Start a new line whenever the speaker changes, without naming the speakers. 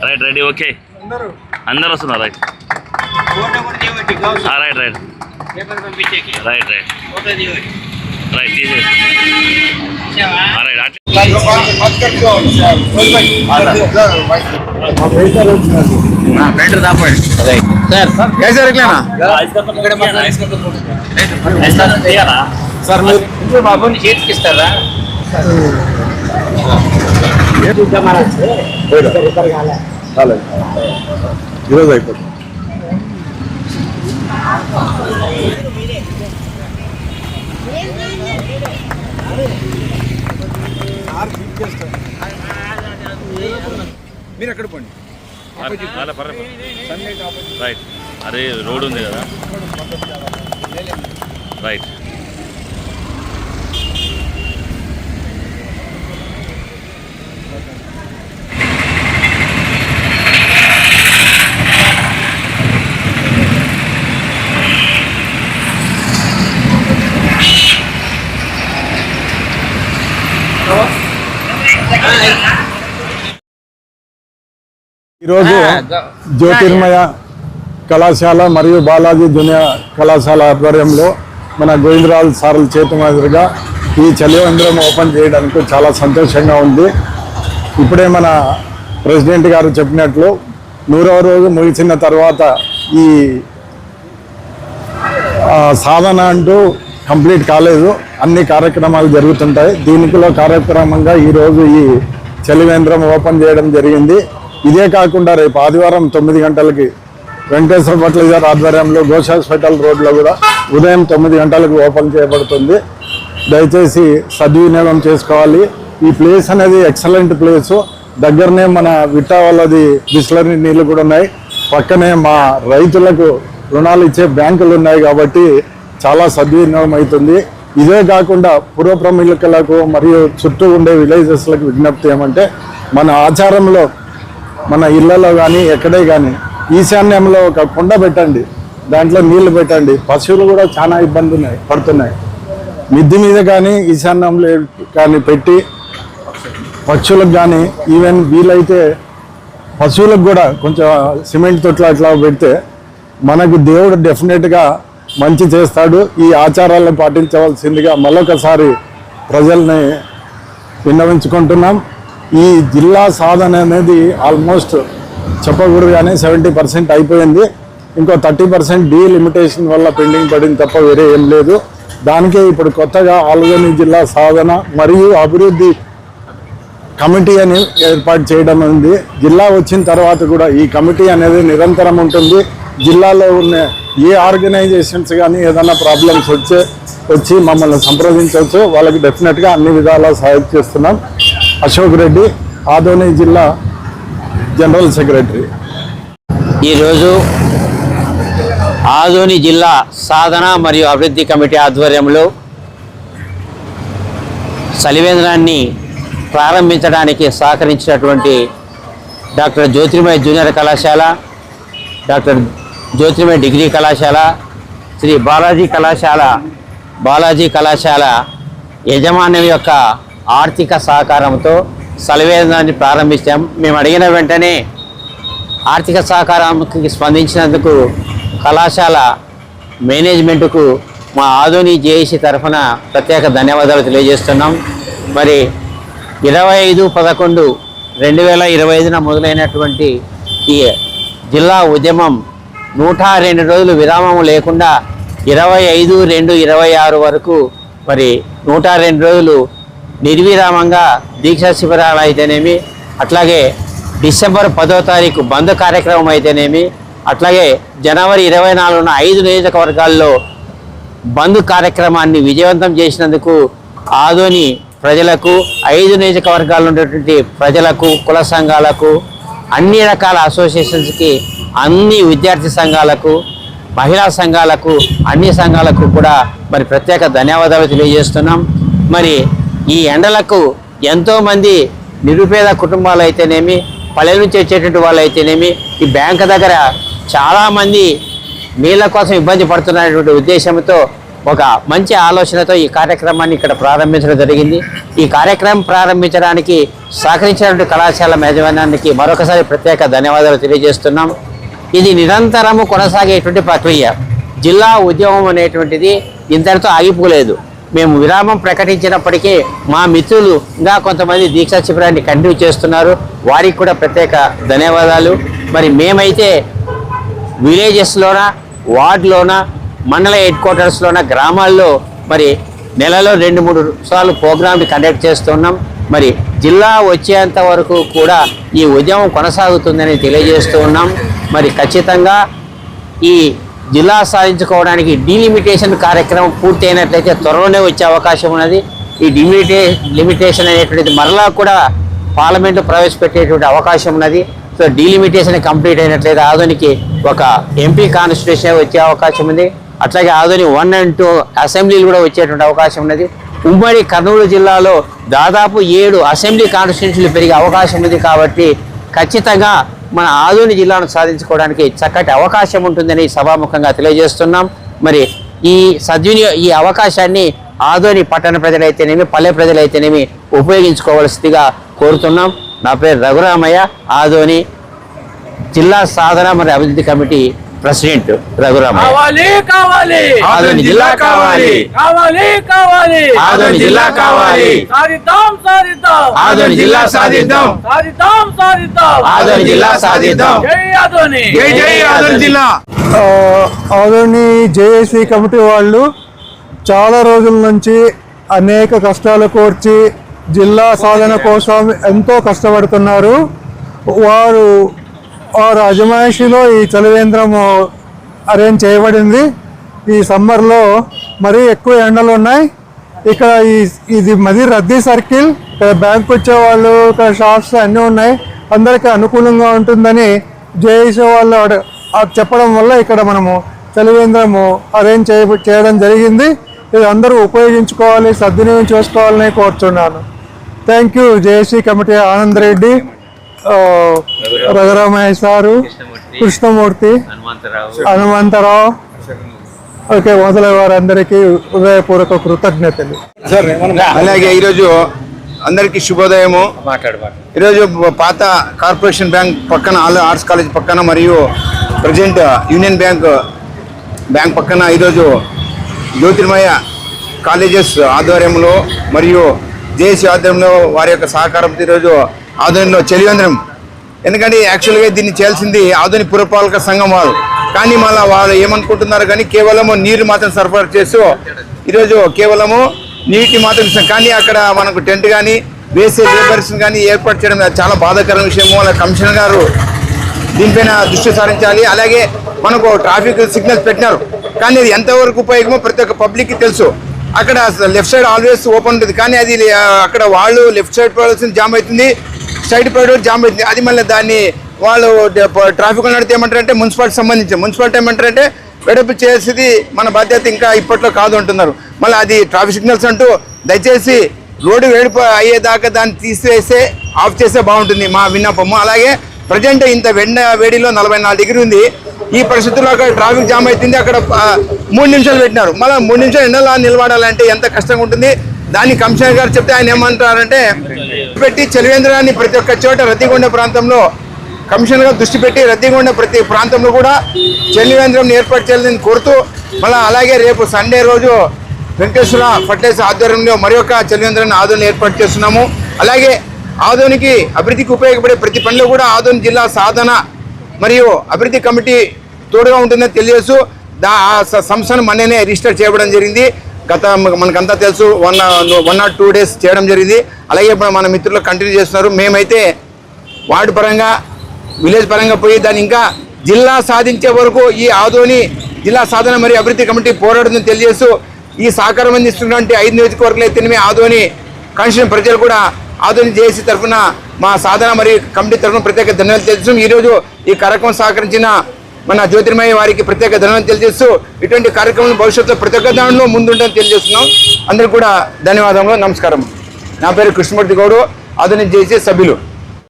Right ready okay అందరు వస్తున్నారు right right right right right right తీసేసి రైట్ बेटर था पर सर कैसे रख लेना ऐसा दिया ना सर मैं बाबू ने चीज किस तरह ये तो हमारा ऊपर गाला चलो ये जाए पर మీరు ఎక్కడ పోండి రైట్ అరే రోడ్ ఉంది కదా రైట్
ఈరోజు జ్యోతిర్మయ కళాశాల మరియు బాలాజీ జూనియర్ కళాశాల ఆధ్వర్యంలో మన గోవిందరాజు సార్ల చేతి మాదిరిగా ఈ చలివేంద్రం ఓపెన్ చేయడానికి చాలా సంతోషంగా ఉంది. ఇప్పుడే మన ప్రెసిడెంట్ గారు చెప్పినట్లు 100వ రోజు ముగిసిన తర్వాత ఈ సాధన అంటూ కంప్లీట్ కాలేదు. అన్ని కార్యక్రమాలు జరుగుతుంటాయి. దీనిలో కార్యక్రమంగా ఈరోజు ఈ చలివేంద్రం ఓపెన్ చేయడం జరిగింది. ఇదే కాకుండా రేపు ఆదివారం 9 గంటలకి వెంకటేశ్వర భట్ల గారి ఆధ్వర్యంలో ఘోష్ హాస్పిటల్ రోడ్లో కూడా ఉదయం 9 గంటలకు ఓపెన్ చేయబడుతుంది. దయచేసి సద్వినియోగం చేసుకోవాలి. ఈ ప్లేస్ అనేది ఎక్సలెంట్ ప్లేసు. దగ్గరనే మన విట్టా వాళ్ళది బిస్లరీ నీళ్ళు కూడా ఉన్నాయి. పక్కనే మా రైతులకు రుణాలు ఇచ్చే బ్యాంకులు ఉన్నాయి కాబట్టి చాలా సద్వినియోగం అవుతుంది. ఇదే కాకుండా పూర్వ ప్రమిళకులకు మరియు చుట్టూ ఉండే విలేజెస్లకు విజ్ఞప్తి ఏమంటే మన ఆచారంలో మన ఇళ్లలో కానీ ఎక్కడే కానీ ఈశాన్యంలో ఒక కుండ పెట్టండి, దాంట్లో నీళ్లు పెట్టండి. పశువులు కూడా చాలా ఇబ్బంది పడుతున్నాయి. మిద్ది మీద కానీ ఈశాన్యంలో కానీ పెట్టి పక్షులకు కానీ ఈవెన్ వీలైతే పశువులకు కూడా కొంచెం సిమెంట్ తొట్లు అట్లా పెడితే మనకు దేవుడు డెఫినెట్గా మంచి చేస్తాడు. ఈ ఆచారాలను పాటించవలసిందిగా మరొకసారి ప్రజల్ని విన్నవించుకుంటున్నాం. ఈ జిల్లా సాధన అనేది ఆల్మోస్ట్ చెప్పకూడదు కానీ 70% అయిపోయింది. ఇంకో 30% డీలిమిటేషన్ వల్ల పెండింగ్ పడింది తప్ప వేరే ఏం లేదు. దానికే ఇప్పుడు కొత్తగా ఆల్గోని జిల్లా సాధన మరియు అభివృద్ధి కమిటీ అని ఏర్పాటు చేయడం ఉంది. జిల్లా వచ్చిన తర్వాత కూడా ఈ కమిటీ అనేది నిరంతరం ఉంటుంది. జిల్లాలో ఉన్న ఏ ఆర్గనైజేషన్స్ కానీ ఏదైనా ప్రాబ్లమ్స్ వచ్చి మమ్మల్ని సంప్రదించవచ్చు. వాళ్ళకి డెఫినెట్గా అన్ని విధాలా సహాయం చేస్తున్నాం. అశోక్ రెడ్డి, ఆదోని జిల్లా జనరల్ సెక్రటరీ.
ఈరోజు ఆదోని జిల్లా సాధన మరియు అభివృద్ధి కమిటీ ఆధ్వర్యంలో చలివేంద్రాన్ని ప్రారంభించడానికి సహకరించినటువంటి డాక్టర్ జ్యోతిర్మయ జూనియర్ కళాశాల, డాక్టర్ జ్యోతిర్మయ డిగ్రీ కళాశాల, శ్రీ బాలాజీ కళాశాల యజమాన్యం యొక్క ఆర్థిక సహకారంతో చలివేంద్రాన్ని ప్రారంభించాం. మేము అడిగిన వెంటనే ఆర్థిక సహకారానికి స్పందించినందుకు కళాశాల మేనేజ్మెంట్కు మా ఆదోని జేఏసీ తరఫున ప్రత్యేక ధన్యవాదాలు తెలియజేస్తున్నాం. మరి 25/11/2025 మొదలైనటువంటి ఈ జిల్లా ఉద్యమం 102 రోజులు విరామం లేకుండా 25/2/26 వరకు మరి 102 రోజులు నిర్విరామంగా దీక్షా శిబిరాలు అయితేనేమి, అట్లాగే డిసెంబర్ 10వ తారీఖు బంద్ కార్యక్రమం అయితేనేమి, అట్లాగే జనవరి 24న 5 నియోజకవర్గాల్లో బంద్ కార్యక్రమాన్ని విజయవంతం చేసినందుకు ఆదోని ప్రజలకు, 5 నియోజకవర్గాల్లో ఉన్నటువంటి ప్రజలకు, కుల సంఘాలకు, అన్ని రకాల అసోసియేషన్స్కి, అన్ని విద్యార్థి సంఘాలకు, మహిళా సంఘాలకు, అన్ని సంఘాలకు కూడా మరి ప్రత్యేక ధన్యవాదాలు తెలియజేస్తున్నాం. మరి ఈ ఎండలకు ఎంతోమంది నిరుపేద కుటుంబాలు అయితేనేమి, పల్లెల నుంచి వచ్చేటువంటి వాళ్ళు అయితేనేమి, ఈ బ్యాంకు దగ్గర చాలామంది నీళ్ళ కోసం ఇబ్బంది పడుతున్నటువంటి ఉద్దేశంతో ఒక మంచి ఆలోచనతో ఈ కార్యక్రమాన్ని ఇక్కడ ప్రారంభించడం జరిగింది. ఈ కార్యక్రమం ప్రారంభించడానికి సహకరించినటువంటి కళాశాల యాజమాన్యానికి మరొకసారి ప్రత్యేక ధన్యవాదాలు తెలియజేస్తున్నాం. ఇది నిరంతరము కొనసాగేటువంటి ప్రక్రియ. జిల్లా ఉద్యమం అనేటువంటిది ఇంతటితో ఆగిపోలేదు. మేము విరామం ప్రకటించినప్పటికీ మా మిత్రులుగా కొంతమంది దీక్షా శిబిరాన్ని కంటిన్యూ చేస్తున్నారు. వారికి కూడా ప్రత్యేక ధన్యవాదాలు. మరి మేమైతే విలేజెస్లోన, వార్డులోన, మండల హెడ్ క్వార్టర్స్లోన, గ్రామాల్లో మరి నెలలో 2-3 సార్లు ప్రోగ్రాంలు కండక్ట్ చేస్తున్నాం. మరి జిల్లా వచ్చేంత వరకు కూడా ఈ ఉద్యమం కొనసాగుతుందని తెలియజేస్తూ ఉన్నాం. మరి ఖచ్చితంగా ఈ జిల్లా సాధించుకోవడానికి డీలిమిటేషన్ కార్యక్రమం పూర్తి అయినట్లయితే త్వరలోనే వచ్చే అవకాశం ఉన్నది. ఈ లిమిటేషన్ అనేటువంటిది మరలా కూడా పార్లమెంటు ప్రవేశపెట్టేటువంటి అవకాశం ఉన్నది. సో డీలిమిటేషన్ కంప్లీట్ అయినట్లయితే ఆదోనికి ఒక ఎంపీ కాన్స్టిట్యూషన్ వచ్చే అవకాశం ఉంది. అట్లాగే ఆదోని 1 and 2 అసెంబ్లీలు కూడా వచ్చేటువంటి అవకాశం ఉన్నది. ఉమ్మడి కర్నూలు జిల్లాలో దాదాపు 7 అసెంబ్లీ కాన్స్టిట్యూన్సీలు పెరిగే అవకాశం ఉంది. కాబట్టి ఖచ్చితంగా మన ఆదోని జిల్లాను సాధించుకోవడానికి చక్కటి అవకాశం ఉంటుందని సభాముఖంగా తెలియజేస్తున్నాం. మరి ఈ అవకాశాన్ని ఆదోని పట్టణ ప్రజలైతేనేమి, పల్లె ప్రజలైతేనేమి ఉపయోగించుకోవాల్సిందిగా కోరుతున్నాం. నా పేరు రఘురామయ్య, ఆదోని జిల్లా సాధన మరియు అభివృద్ధి కమిటీ ప్రెసిడెంట్ రఘురామయ్య. ఆదోని జిల్లా కావాలి, ఆదోని జిల్లా కావాలి, ఆదోని జిల్లా సాధిద్దాం, ఆదోని జిల్లా సాధిద్దాం. జై జై ఆదోని జిల్లా.
ఆదోని జేఏసీ కమిటీ వాళ్ళు చాలా రోజుల నుంచి అనేక కష్టాలు కోర్చి జిల్లా సాధన కోసం ఎంతో కష్టపడుతున్నారు. వారు అజమాయిషిలో ఈ చలివేంద్రము అరేంజ్ చేయబడింది. ఈ సమ్మర్లో మరీ ఎక్కువ ఎండలు ఉన్నాయి. ఇక్కడ ఇది మరీ రద్దీ సర్కిల్. ఇక్కడ బ్యాంక్ వచ్చేవాళ్ళు, ఇక్కడ షాప్స్ అన్నీ ఉన్నాయి. అందరికీ అనుకూలంగా ఉంటుందని జేఏసీ వాళ్ళు చెప్పడం వల్ల ఇక్కడ మనము చలివేంద్రము అరేంజ్ చేయడం జరిగింది. ఇది అందరూ ఉపయోగించుకోవాలి, సద్వినియోగం చేసుకోవాలని కోరుతున్నాను. Thank you JAC committee Anand Reddy, Raghuramayya sir, Krishnamurthy, Hanumantharao, okay, మొదలైన వారందరికీ హృదయపూర్వక కృతజ్ఞతలు.
అలాగే ఈరోజు అందరికీ శుభోదయము. ఈరోజు పాత కార్పొరేషన్ బ్యాంక్ పక్కన, ఆర్ట్స్ కాలేజ్ పక్కన మరియు ప్రజెంట్ యూనియన్ బ్యాంక్ పక్కన ఈరోజు జ్యోతిర్మయ కాలేజెస్ ఆధ్వర్యంలో మరియు జేఏసీ ఆధ్వర్యంలో వారి యొక్క సహకారంతో ఈరోజు ఆదోనిలో చలివేంద్రం. ఎందుకంటే యాక్చువల్గా దీన్ని చేయాల్సింది ఆదోని పురపాలక సంఘం వారు. కానీ మళ్ళీ వాళ్ళు ఏమనుకుంటున్నారు, కానీ కేవలము నీరు మాత్రం సరఫరా చేస్తూ ఈరోజు కేవలము నీటి మాత్రం ఇస్తాం. కానీ అక్కడ మనకు టెంట్ కానీ వేసే లేబర్స్ కానీ ఏర్పాటు చేయడం చాలా బాధాకరమైన విషయము. వాళ్ళ కమిషనర్ గారు దీనిపైన దృష్టి సారించాలి. అలాగే మనకు ట్రాఫిక్ సిగ్నల్స్ పెట్టినారు, కానీ అది ఎంతవరకు ఉపయోగమో ప్రతి ఒక్క పబ్లిక్కి తెలుసు. అక్కడ లెఫ్ట్ సైడ్ ఆల్వేస్ ఓపెన్ ఉంటుంది, కానీ అది అక్కడ వాళ్ళు లెఫ్ట్ సైడ్ పడాల్సింది జామ్ అవుతుంది, సైడ్ పడే జామ్ అవుతుంది. అది మళ్ళీ దాన్ని వాళ్ళు ట్రాఫిక్ నడితే ఏమంటారంటే మున్సిపాలిటీ ఏమంటారంటే వెడపు చేసేది మన బాధ్యత, ఇంకా ఇప్పట్లో కాదు అంటున్నారు. మళ్ళీ అది ట్రాఫిక్ సిగ్నల్స్ అంటూ దయచేసి రోడ్డు వేడిపో అయ్యేదాకా దాన్ని తీసివేస్తే ఆఫ్ చేస్తే బాగుంటుంది మా విన్నపము. అలాగే ప్రజెంట్ ఇంత వేడిలో 44 డిగ్రీ ఉంది. ఈ పరిస్థితుల్లో అక్కడ ట్రాఫిక్ జామ్ అవుతుంది. అక్కడ 3 నిమిషాలు పెట్టినారు. మళ్ళీ 3 నిమిషాలు ఎండలా నిలబడాలంటే ఎంత కష్టంగా ఉంటుంది. దాన్ని కమిషనర్ గారు చెప్తే ఆయన ఏమంటారంటే పెట్టి చలివేంద్రాన్ని ప్రతి ఒక్క చోట రద్దీగొండ ప్రాంతంలో కమిషనర్ గారు దృష్టి పెట్టి రద్దీగొండ ప్రతి ప్రాంతంలో కూడా చలివేంద్రం ఏర్పాటు చేయాలని కోరుతూ, మళ్ళీ అలాగే రేపు సండే రోజు వెంకటేశ్వర ఫర్టిలైజర్స్ ఆధ్వర్యంలో మరి ఒక చలివేంద్రాన్ని ఆదోని ఏర్పాటు చేస్తున్నాము. అలాగే ఆదోనికి అభివృద్ధికి ఉపయోగపడే ప్రతి పనిలో కూడా ఆదోని జిల్లా సాధన మరియు అభివృద్ధి కమిటీ తోడుగా ఉంటుందని తెలియజేస్తూ సంస్థను మొన్ననే రిజిస్టర్ చేయడం జరిగింది. మనకంతా తెలుసు 1 or 2 days చేయడం జరిగింది. అలాగే ఇప్పుడు మన మిత్రులు కంటిన్యూ చేస్తున్నారు. మేమైతే వార్డు పరంగా, విలేజ్ పరంగా పోయి దాన్ని ఇంకా జిల్లా సాధించే వరకు ఈ ఆదోని జిల్లా సాధన మరియు అభివృద్ధి కమిటీ పోరాడుతుందని తెలియజేస్తూ, ఈ సహకారం అందిస్తున్నటువంటి 5 నియోజకవర్గాలు అయితేనే ఆదోని కాన్స్టిట్యూషన్ ప్రజలు కూడా ఆదోని జేఏసీ తరఫున మా సాధన మరియు కమిటీ తరఫున ప్రత్యేక ధన్యవాదాలు తెలియజేస్తాం. ఈరోజు ఈ కార్యక్రమం సహకరించిన మన జ్యోతిర్మయ వారికి ప్రత్యేక ధన్యవాదాలు తెలియజేస్తూ, ఇటువంటి కార్యక్రమం భవిష్యత్తులో ప్రతి ఒక్క దానిలో ముందుంటుందని తెలియజేస్తున్నాం. అందరికీ కూడా ధన్యవాదములు, నమస్కారం. నా పేరు కృష్ణమూర్తి గౌడ్, ఆదోని జేఏసీ సభ్యులు.